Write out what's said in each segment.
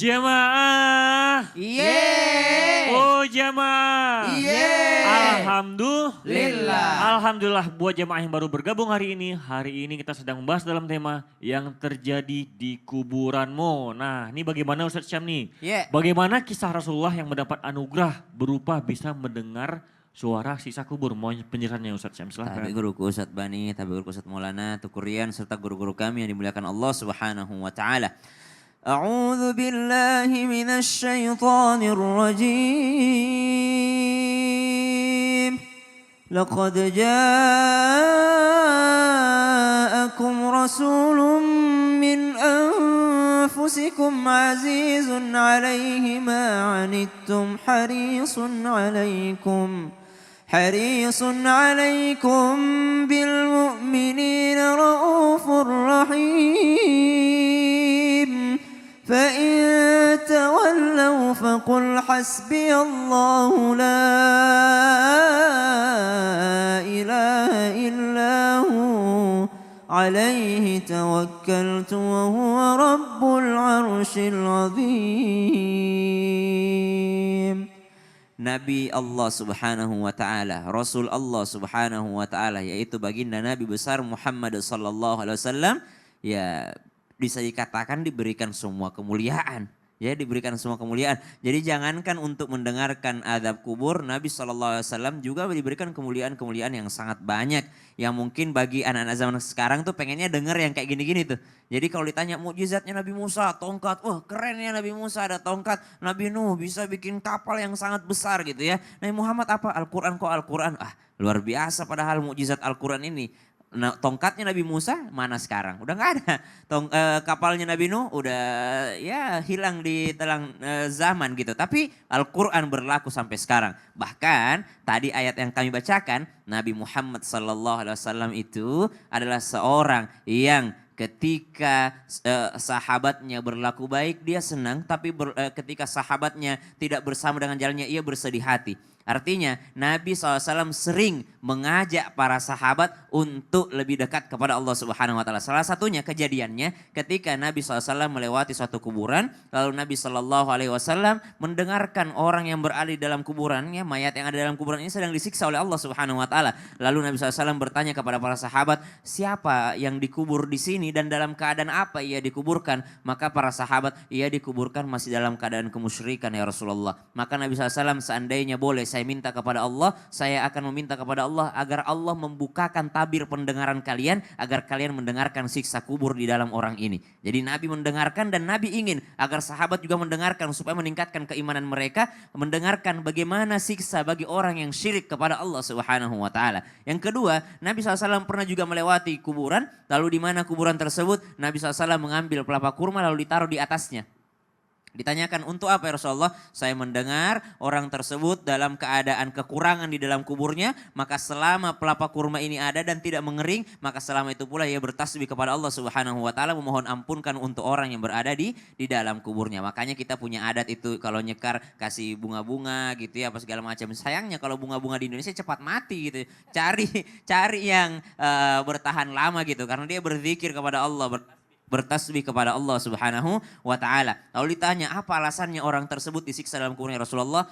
Jemaah. Yeay. Oh jemaah. Yeay. Alhamdulillah buat jemaah yang baru bergabung hari ini. Hari ini kita sedang membahas dalam tema yang terjadi di kuburanmu. Nah ini bagaimana Ustadz Syam nih? Yeah. Bagaimana kisah Rasulullah yang mendapat anugerah berupa bisa mendengar suara sisa kubur? Mohon penjelasannya Ustadz Syam, silahkan. Tapi guruku Ustadz Bani, tapi guruku Ustadz Maulana, Tukurian, serta guru-guru kami yang dimuliakan Allah Subhanahu wa Ta'ala. A'udzu billahi minasy syaithanir rajim. Laqad ja'akum rasulun min anfusikum azizun 'alaihi ma 'anittum حريص عليكم بالمؤمنين رؤوف رحيم فإن تولوا فقل حسبي الله لا إله إلا هو عليه توكلت وهو رب العرش العظيم. Nabi Allah Subhanahu wa Ta'ala, Rasul Allah Subhanahu wa Ta'ala, yaitu baginda Nabi besar Muhammad sallallahu alaihi wasallam, ya bisa dikatakan diberikan semua kemuliaan. Ya, diberikan semua kemuliaan. Jadi jangankan untuk mendengarkan azab kubur, Nabi SAW juga diberikan kemuliaan-kemuliaan yang sangat banyak. Yang mungkin bagi anak-anak zaman sekarang tuh pengennya denger yang kayak gini-gini tuh. Jadi kalau ditanya mukjizatnya Nabi Musa, tongkat, wah keren ya Nabi Musa ada tongkat. Nabi Nuh bisa bikin kapal yang sangat besar gitu ya. Nabi Muhammad apa? Al-Quran kok Al-Quran? Ah luar biasa padahal mukjizat Al-Quran ini. Nah, tongkatnya Nabi Musa mana sekarang? Udah nggak ada. Kapalnya Nabi Nuh udah ya hilang di telang zaman gitu. Tapi Al-Quran berlaku sampai sekarang. Bahkan tadi ayat yang kami bacakan, Nabi Muhammad SAW itu adalah seorang yang ketika sahabatnya berlaku baik dia senang. Tapi ketika sahabatnya tidak bersama dengan jalannya ia bersedih hati. Artinya Nabi SAW sering mengajak para sahabat untuk lebih dekat kepada Allah Subhanahu wa Ta'ala. Salah satunya kejadiannya ketika Nabi SAW melewati suatu kuburan. Lalu Nabi SAW mendengarkan orang yang berada di dalam kuburannya, mayat yang ada dalam kuburan ini sedang disiksa oleh Allah Subhanahu wa Ta'ala. Lalu Nabi SAW bertanya kepada para sahabat, siapa yang dikubur di sini dan dalam keadaan apa ia dikuburkan? Maka para sahabat, ia dikuburkan masih dalam keadaan kemusyrikan ya Rasulullah. Maka Nabi SAW seandainya boleh saya minta kepada Allah, saya akan meminta kepada Allah agar Allah membukakan tabir pendengaran kalian agar kalian mendengarkan siksa kubur di dalam orang ini. Jadi Nabi mendengarkan dan Nabi ingin agar sahabat juga mendengarkan supaya meningkatkan keimanan mereka, mendengarkan bagaimana siksa bagi orang yang syirik kepada Allah Subhanahu wa Ta'ala. Yang kedua, Nabi SAW pernah juga melewati kuburan, lalu di mana kuburan tersebut Nabi SAW mengambil pelapa kurma lalu ditaruh di atasnya. Ditanyakan untuk apa ya Rasulullah? Saya mendengar orang tersebut dalam keadaan kekurangan di dalam kuburnya. Maka selama pelapa kurma ini ada dan tidak mengering. Maka selama itu pula ia bertasbih kepada Allah Subhanahu wa Ta'ala. Memohon ampunkan untuk orang yang berada di dalam kuburnya. Makanya kita punya adat itu kalau nyekar kasih bunga-bunga gitu ya. Apa segala macam. Sayangnya kalau bunga-bunga di Indonesia cepat mati gitu. Cari yang bertahan lama gitu. Karena dia berzikir kepada Allah. Bertasbih kepada Allah Subhanahu wa Ta'ala. Lalu ditanya apa alasannya orang tersebut disiksa dalam kuburnya Rasulullah?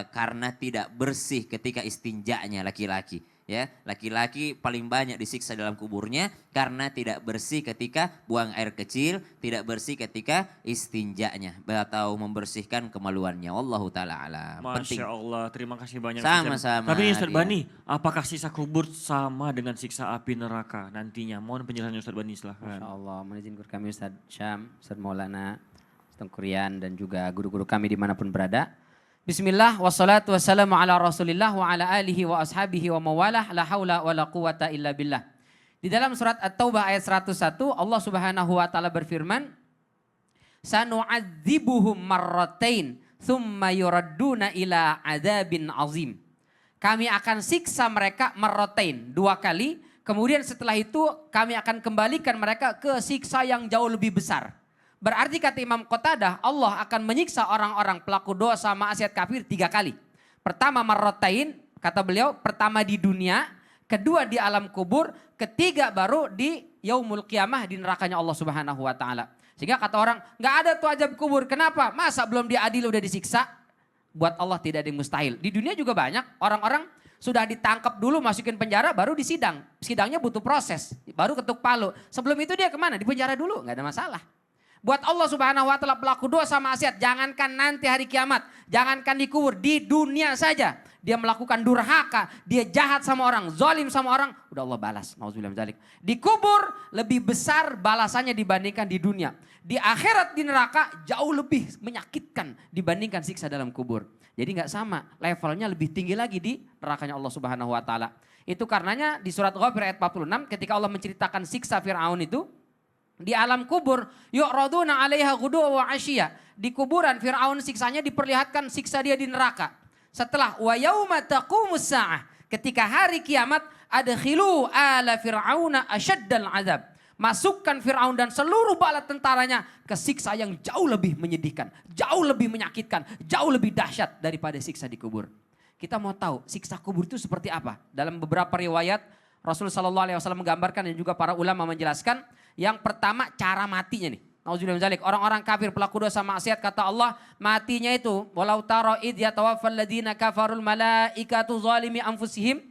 Karena tidak bersih ketika istinjanya laki-laki. Ya, laki-laki paling banyak disiksa dalam kuburnya karena tidak bersih ketika buang air kecil, tidak bersih ketika istinjanya atau membersihkan kemaluannya. Wallahu taala alam. Masya Allah, terima kasih banyak. Sama-sama. Tapi Ustadz Bani, apakah siksa kubur sama dengan siksa api neraka nantinya? Mohon penjelasannya Ustadz Bani, silahkan. Masya Allah, menizin guru kami Ustadz Syam, Ustadz Maulana, Ustadz Kurian dan juga guru-guru kami dimanapun berada. Bismillah wassalatu wassalamu ala rasulillah wa ala alihi wa ashabihi wa mawalah la hawla wa la quwata illa billah. Di dalam surat At-Taubah ayat 101 Allah Subhanahu wa Ta'ala berfirman, sanu'adzibuhum marratain thumma yuradduna ila adzabin azim. Kami akan siksa mereka marratain, 2 kali, kemudian setelah itu kami akan kembalikan mereka ke siksa yang jauh lebih besar. Berarti kata Imam Qatadah, Allah akan menyiksa orang-orang pelaku dosa maksiat kafir 3 kali. Pertama marratain, kata beliau, pertama di dunia, kedua di alam kubur, ketiga baru di yaumul qiyamah di nerakanya Allah Subhanahu wa taala. Sehingga kata orang, nggak ada tuh azab kubur. Kenapa? Masa belum diadil udah disiksa? Buat Allah tidak ada yang mustahil. Di dunia juga banyak orang-orang sudah ditangkap dulu, masukin penjara, baru disidang. Sidangnya butuh proses, baru ketuk palu. Sebelum itu dia kemana? Di penjara dulu, nggak ada masalah. Buat Allah Subhanahu wa taala pelaku dosa maksiat, jangankan nanti hari kiamat, jangankan dikubur, di dunia saja dia melakukan durhaka, dia jahat sama orang, zalim sama orang, udah Allah balas. Nauzubillah min dzalik. Dikubur lebih besar balasannya dibandingkan di dunia. Di akhirat di neraka jauh lebih menyakitkan dibandingkan siksa dalam kubur. Jadi nggak sama, levelnya lebih tinggi lagi di nerakanya Allah Subhanahu wa taala. Itu karenanya di surat Ghafir ayat 46 ketika Allah menceritakan siksa Firaun itu, di alam kubur, yu'raduna 'alaiha ghuduwwan wa 'ashiyya. Di kuburan Firaun siksanya diperlihatkan siksa dia di neraka. Setelah wa yauma taqumus saah, ketika hari kiamat, adkhilu ala fir'auna asyaddal azab. Masukkan Firaun dan seluruh bala tentaranya ke siksa yang jauh lebih menyedihkan, jauh lebih menyakitkan, jauh lebih dahsyat daripada siksa di kubur. Kita mau tahu siksa kubur itu seperti apa? Dalam beberapa riwayat Rasulullah SAW menggambarkan dan juga para ulama menjelaskan. Yang pertama cara matinya nih. Nauzubillah min dzalik. Orang-orang kafir pelaku dosa maksiat kata Allah matinya itu walau tara id yatawaffal ladzina kafarul malaikatu zalimi anfusihim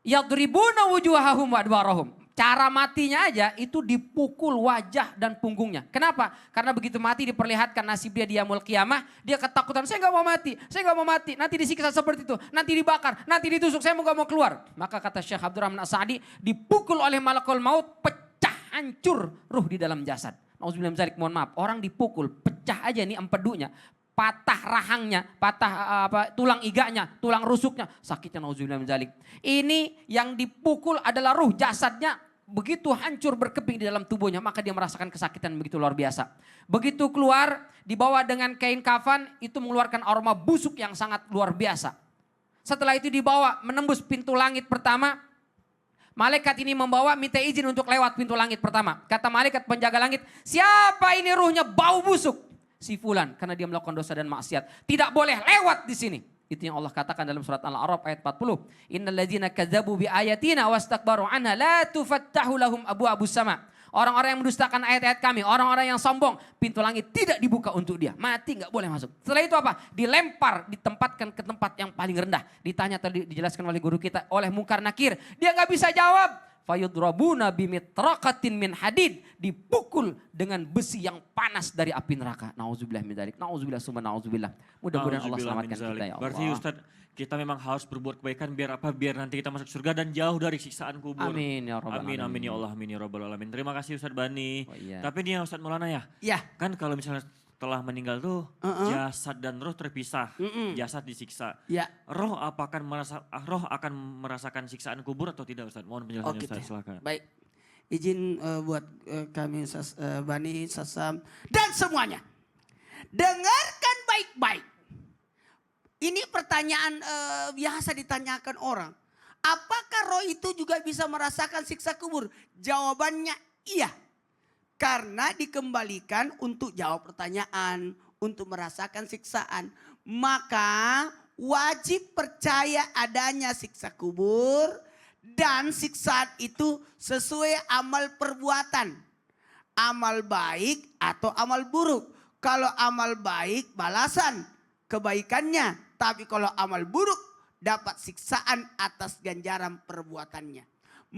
yadribuna wujuhahum wa adbarahum. Cara matinya aja itu dipukul wajah dan punggungnya. Kenapa? Karena begitu mati diperlihatkan nasib dia di yaumul qiyamah, dia ketakutan, saya nggak mau mati, saya nggak mau mati, nanti disiksa seperti itu, nanti dibakar, nanti ditusuk, saya nggak mau keluar. Maka kata Syekh Abdurrahman As-Sa'di, dipukul oleh malakul maut, pecah, hancur ruh di dalam jasad. Nauzubillah min dzalik, mohon maaf, orang dipukul, pecah aja nih empedunya. Patah rahangnya, patah tulang iganya, tulang rusuknya, sakitnya nauzubillah min dzalik. Ini yang dipukul adalah ruh, jasadnya begitu hancur berkeping di dalam tubuhnya, maka dia merasakan kesakitan begitu luar biasa. Begitu keluar, dibawa dengan kain kafan, itu mengeluarkan aroma busuk yang sangat luar biasa. Setelah itu dibawa menembus pintu langit pertama, malaikat ini membawa minta izin untuk lewat pintu langit pertama. Kata malaikat penjaga langit, siapa ini ruhnya bau busuk? Si fulan, karena dia melakukan dosa dan maksiat. Tidak boleh lewat di sini. Itu yang Allah katakan dalam surat Al-A'raf ayat 40. Innal ladzina kadzabu bi ayatina wastakbaru anha la tufattahu lahum abwaabus sama. Orang-orang yang mendustakan ayat-ayat kami, orang-orang yang sombong, pintu langit tidak dibuka untuk dia. Mati nggak boleh masuk. Setelah itu apa? Dilempar, ditempatkan ke tempat yang paling rendah. Ditanya tadi dijelaskan oleh guru kita, oleh Munkar Nakir. Dia nggak bisa jawab. Fayudrabuna bimitraqatin min hadid, dipukul dengan besi yang panas dari api neraka. Nauzubillah min dzalik. Nauzubillah summa nauzubillah. Mudah-mudahan Allah selamatkan kita ya Allah. Berarti Ustaz, kita memang harus berbuat kebaikan biar apa? Biar nanti kita masuk surga dan jauh dari siksaan kubur. Amin ya rabbal Amin, alamin. amin ya Allah, amin ya rabbal alamin. Terima kasih Ustaz Bani. Oh, iya. Tapi nih Ustaz Maulana ya, Ya. kan kalau misalnya setelah meninggal tuh jasad dan roh terpisah, jasad disiksa. Ya. Roh akan merasakan siksaan kubur atau tidak Ustaz? Mohon penjelasannya Ustaz, silakan. Baik. Izin buat kami Bani, Sasam, dan semuanya. Dengarkan baik-baik. Ini pertanyaan biasa ditanyakan orang. Apakah roh itu juga bisa merasakan siksa kubur? Jawabannya iya. Karena dikembalikan untuk jawab pertanyaan, untuk merasakan siksaan. Maka wajib percaya adanya siksa kubur dan siksaan itu sesuai amal perbuatan. Amal baik atau amal buruk. Kalau amal baik balasan kebaikannya. Tapi kalau amal buruk dapat siksaan atas ganjaran perbuatannya.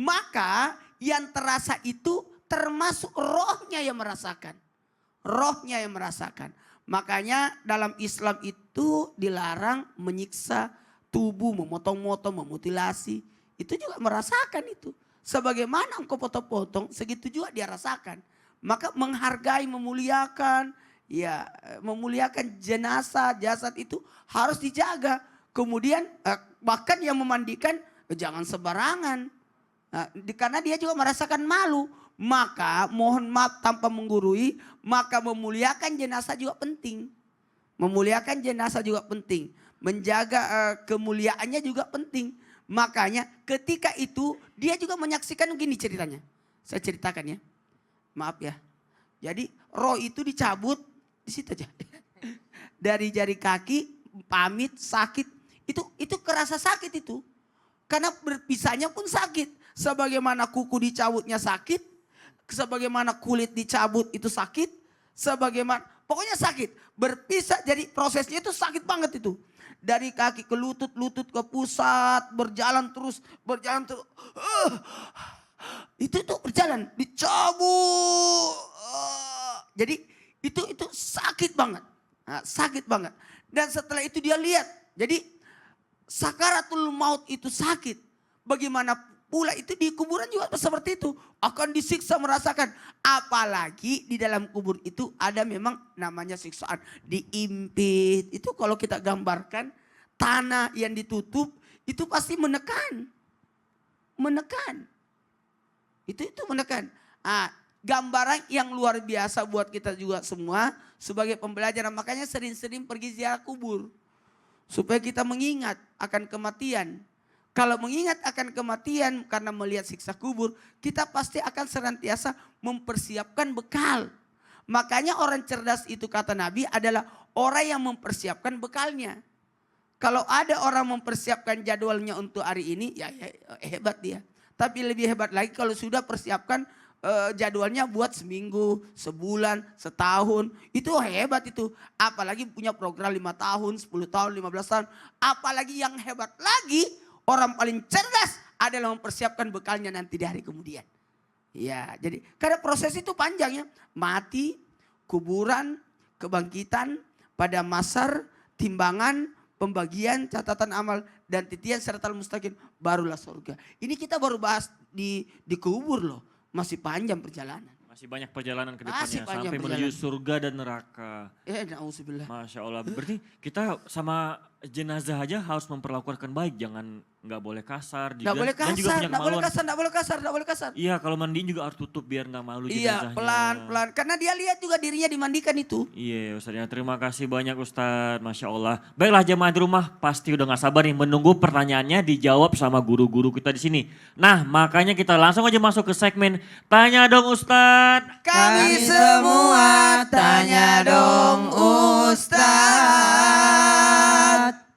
Maka yang terasa itu termasuk rohnya yang merasakan. Rohnya yang merasakan. Makanya dalam Islam itu dilarang menyiksa tubuh, memotong-motong, memutilasi. Itu juga merasakan itu. Sebagaimana engkau potong-potong, segitu juga dia rasakan. Maka menghargai, memuliakan. Ya, memuliakan jenazah, jasad itu harus dijaga. Kemudian bahkan yang memandikan jangan sembarangan. Karena dia juga merasakan malu. Maka mohon maaf tanpa menggurui, maka memuliakan jenazah juga penting. Memuliakan jenazah juga penting. Menjaga kemuliaannya juga penting. Makanya ketika itu dia juga menyaksikan begini ceritanya. Saya ceritakan ya. Maaf ya. Jadi roh itu dicabut di situ aja. Dari jari kaki, pamit, sakit. Itu kerasa sakit itu. Karena berpisahnya pun sakit. sebagaimana kuku dicabutnya sakit, sebagaimana kulit dicabut itu sakit, sebagaimana pokoknya sakit. Berpisah, jadi prosesnya itu sakit banget itu. Dari kaki ke lutut, lutut ke pusat, berjalan terus. Itu tuh berjalan, dicabut. Jadi itu sakit banget. Nah, sakit banget. Dan setelah itu dia lihat. Jadi sakaratul maut itu sakit. Bagaimana pula itu di kuburan juga seperti itu. Akan disiksa merasakan. Apalagi di dalam kubur itu ada memang namanya siksaan. Diimpit. Itu kalau kita gambarkan tanah yang ditutup itu pasti menekan. Menekan. Itu menekan. Gambaran yang luar biasa buat kita juga semua sebagai pembelajaran. Makanya sering-sering pergi ziarah kubur. Supaya kita mengingat akan kematian. Kalau mengingat akan kematian karena melihat siksa kubur, kita pasti akan senantiasa mempersiapkan bekal. Makanya orang cerdas itu kata Nabi adalah orang yang mempersiapkan bekalnya. Kalau ada orang mempersiapkan jadwalnya untuk hari ini, ya hebat dia. Tapi lebih hebat lagi kalau sudah persiapkan jadwalnya buat seminggu, sebulan, setahun. Itu hebat itu. Apalagi punya program 5 tahun, 10 tahun, 15 tahun. Apalagi yang hebat lagi, orang paling cerdas adalah mempersiapkan bekalnya nanti di hari kemudian. Ya, jadi karena proses itu panjang ya. Mati, kuburan, kebangkitan, pada masar, timbangan, pembagian, catatan amal, dan titian serta mustaqim, barulah surga. Ini kita baru bahas di kubur loh. Masih panjang perjalanan. Masih banyak perjalanan ke Masih depannya panjang sampai menuju surga dan neraka. Na'udzubillah. Masya Allah. Berarti kita sama jenazah aja harus memperlakukan baik. Jangan nggak boleh kasar. Nggak boleh Dan juga kasar, punya nggak boleh kemaluan. kasar, nggak boleh kasar, nggak boleh kasar. Iya, kalau mandiin juga harus tutup biar nggak malu Iya, jenazahnya. pelan-pelan. Karena dia lihat juga dirinya dimandikan itu. Iya Ustaz, ya, terima kasih banyak Ustaz, Masya Allah. Baiklah jemaah di rumah, pasti udah gak sabar nih menunggu pertanyaannya dijawab sama guru-guru kita di sini. Nah makanya kita langsung aja masuk ke segmen Tanya Dong Ustaz. Kami semua tanya dong Ustaz.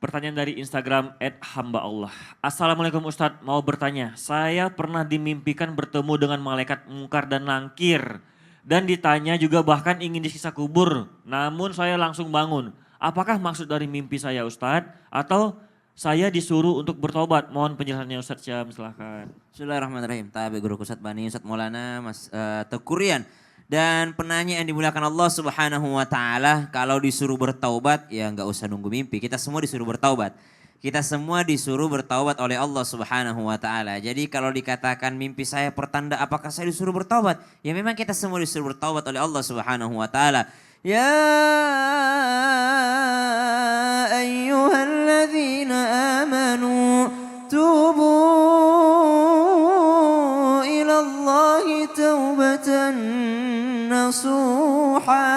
Pertanyaan dari Instagram @hamba Allah. Assalamualaikum Ustadz, mau bertanya. Saya pernah dimimpikan bertemu dengan malaikat mungkar dan nangkir. Dan ditanya juga bahkan ingin disiksa kubur. Namun saya langsung bangun. Apakah maksud dari mimpi saya Ustadz? Atau saya disuruh untuk bertobat? Mohon penjelasannya Ustadz Syam, silahkan. Bismillahirrahmanirrahim. Tabi guru Ustaz Bani, Ustaz Maulana, Mas Tekurian. Dan penanya yang dimuliakan Allah Subhanahu wa taala, kalau disuruh bertaubat ya nggak usah nunggu mimpi. Kita semua disuruh bertaubat. Kita semua disuruh bertaubat oleh Allah Subhanahu wa taala. Jadi kalau dikatakan mimpi saya pertanda apakah saya disuruh bertaubat? Ya memang kita semua disuruh bertaubat oleh Allah Subhanahu wa taala. Ya ayyuhalladzina amanu tubu ila Allahi taubatan nasuha.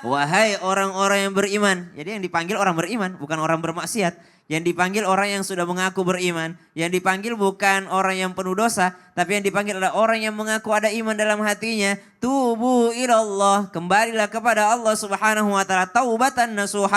Wahai orang-orang yang beriman. Jadi yang dipanggil orang beriman, bukan orang bermaksiat. Yang dipanggil orang yang sudah mengaku beriman. Yang dipanggil bukan orang yang penuh dosa. Tapi yang dipanggil adalah orang yang mengaku ada iman dalam hatinya. Tubu ilallah. Kembalilah kepada Allah Subhanahu wa ta'ala. Taubatan nasuha.